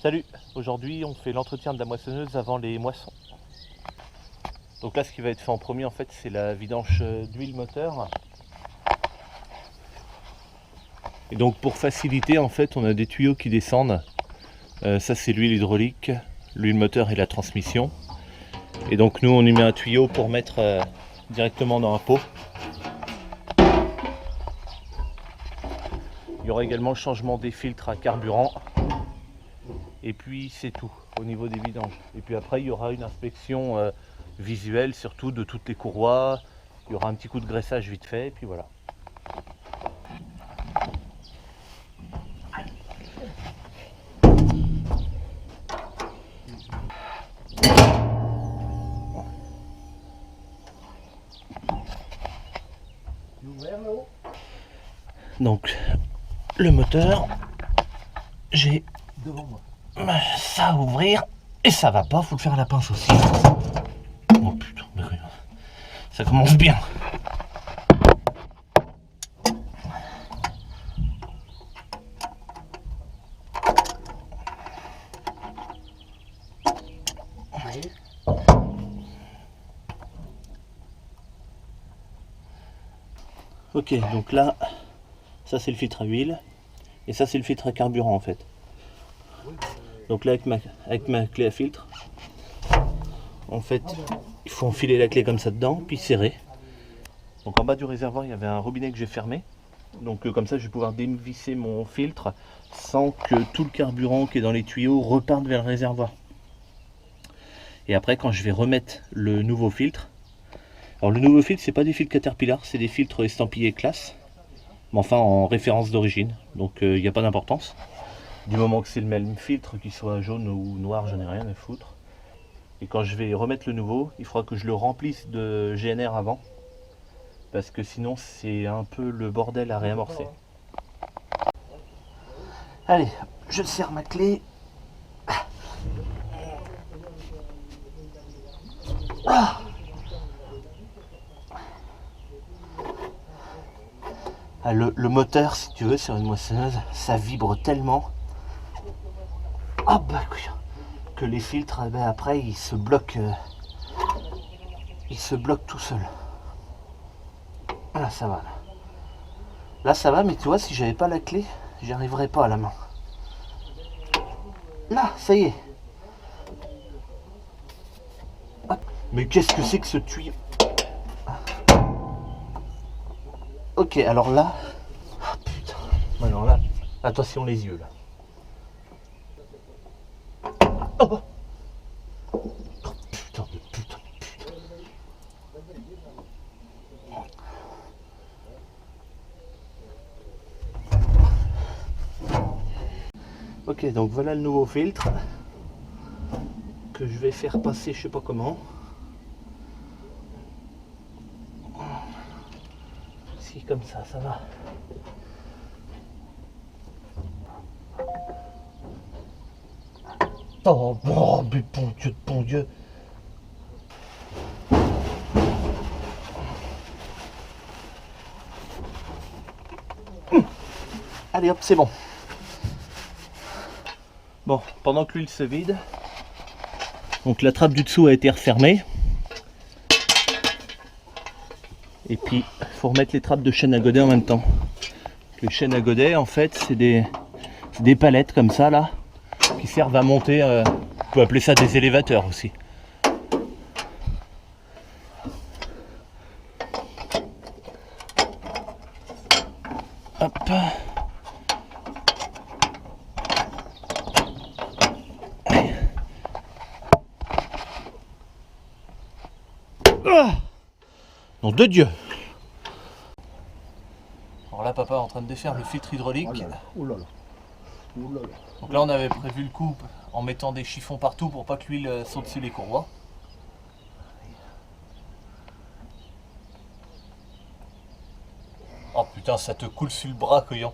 Salut, aujourd'hui on fait l'entretien de la moissonneuse avant les moissons. Donc là ce qui va être fait en premier en fait c'est la vidange d'huile moteur. Et donc pour faciliter en fait on a des tuyaux qui descendent. Ça c'est l'huile hydraulique, l'huile moteur et la transmission. Et donc nous on y met un tuyau pour mettre directement dans un pot. Il y aura également le changement des filtres à carburant. Et puis c'est tout au niveau des vidanges. Et puis après il y aura une inspection visuelle surtout de toutes les courroies. Il y aura un petit coup de graissage vite fait et puis voilà. Donc le moteur, j'ai ça à ouvrir et ça va pas, faut le faire à la pince aussi. Oh putain, ça commence bien. Ok, donc là, ça c'est le filtre à huile et ça c'est le filtre à carburant en fait. Donc là avec ma clé à filtre, en fait il faut enfiler la clé comme ça dedans puis serrer. Donc en bas du réservoir il y avait un robinet que j'ai fermé. Donc comme ça je vais pouvoir dévisser mon filtre sans que tout le carburant qui est dans les tuyaux reparte vers le réservoir. Et après quand je vais remettre le nouveau filtre, alors le nouveau filtre c'est pas des filtres Caterpillar, c'est des filtres estampillés classe, mais enfin en référence d'origine, donc il n'y a pas d'importance. Du moment que c'est le même filtre, qu'il soit jaune ou noir, je n'ai rien à foutre. Et quand je vais remettre le nouveau, il faudra que je le remplisse de GNR avant, parce que sinon c'est un peu le bordel à réamorcer. Allez, je serre ma clé. Ah, le moteur, si tu veux, sur une moissonneuse, ça vibre tellement. Ah bah que les filtres, eh ben, après ils se bloquent tout seuls. Là ça va. Là ça va, mais tu vois, si j'avais pas la clé, j'y arriverais pas à la main. Là, ça y est. Hop. Mais qu'est-ce que c'est que ce tuyau? Ok, alors là. Oh, putain. Alors là, attention les yeux là. Oh, putain de putain. Ok, donc voilà le nouveau filtre que je vais faire passer je sais pas comment. Si comme ça va. Oh, oh mais bon Dieu. Allez hop, c'est bon. Bon, pendant que l'huile se vide, donc la trappe du dessous a été refermée. Et puis, il faut remettre les trappes de chaîne à godet en même temps. Les chaînes à godet, en fait, c'est des palettes comme ça, là, qui servent à monter, on peut appeler ça des élévateurs aussi. Hop. Nom de Dieu. Alors là papa est en train de défaire le filtre hydraulique. Oulala. Oulala. Donc là on avait prévu le coup en mettant des chiffons partout pour pas que l'huile saute sur les courroies. Oh putain, ça te coule sur le bras, couillon.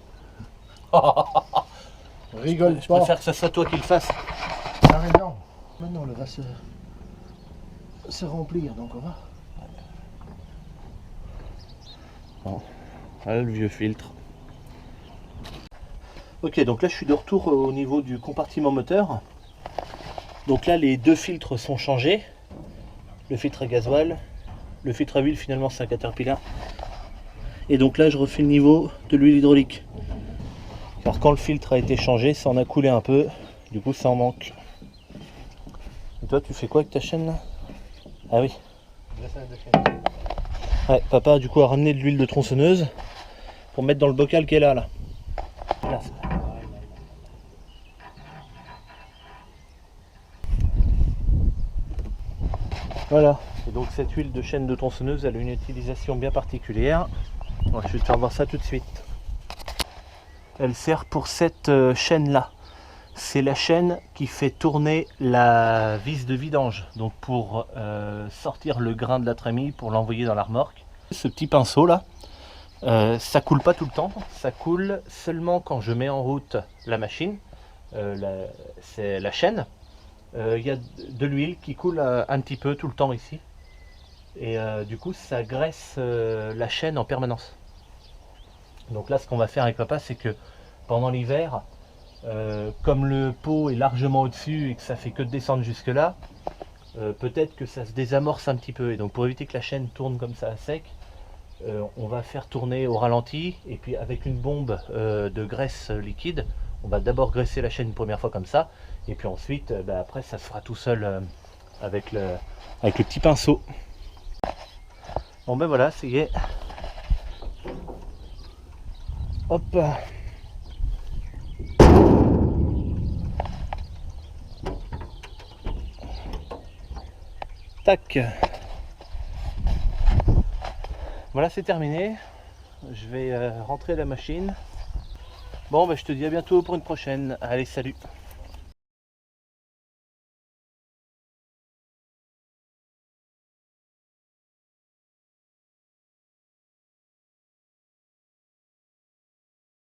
Rigole Je pas. préfère que ça soit toi qui le fasse. Ça raison. Maintenant, le va se remplir, donc on va. Bon, voilà le vieux filtre. Ok, donc là je suis de retour au niveau du compartiment moteur. Donc là les deux filtres sont changés. Le filtre à gasoil, le filtre à huile finalement c'est un Caterpillar. Et donc là je refais le niveau de l'huile hydraulique. Car quand le filtre a été changé, ça en a coulé un peu. Du coup ça en manque. Et toi tu fais quoi avec ta chaîne là? Ah oui. Ouais, papa du coup a ramené de l'huile de tronçonneuse pour mettre dans le bocal qu'elle a là. Là. Voilà. Et donc cette huile de chaîne de tronçonneuse, elle a une utilisation bien particulière. Ouais, je vais te faire voir ça tout de suite. Elle sert pour cette chaîne là. C'est la chaîne qui fait tourner la vis de vidange. Donc pour sortir le grain de la trémie, pour l'envoyer dans la remorque. Ce petit pinceau là, ça coule pas tout le temps. Ça coule seulement quand je mets en route la machine. C'est la chaîne. Il y a de l'huile qui coule un petit peu tout le temps ici. Et du coup ça graisse la chaîne en permanence. Donc là ce qu'on va faire avec papa, c'est que pendant l'hiver, comme le pot est largement au-dessus et que ça fait que de descendre jusque là, peut-être que ça se désamorce un petit peu. Et donc pour éviter que la chaîne tourne comme ça à sec, on va faire tourner au ralenti, et puis avec une bombe de graisse liquide, on va d'abord graisser la chaîne une première fois comme ça, et puis ensuite après ça se fera tout seul avec le petit pinceau. Bon ben voilà, ça y est. Hop. Tac. Voilà, c'est terminé. Je vais rentrer la machine. Bon, ben, je te dis à bientôt pour une prochaine. Allez, salut.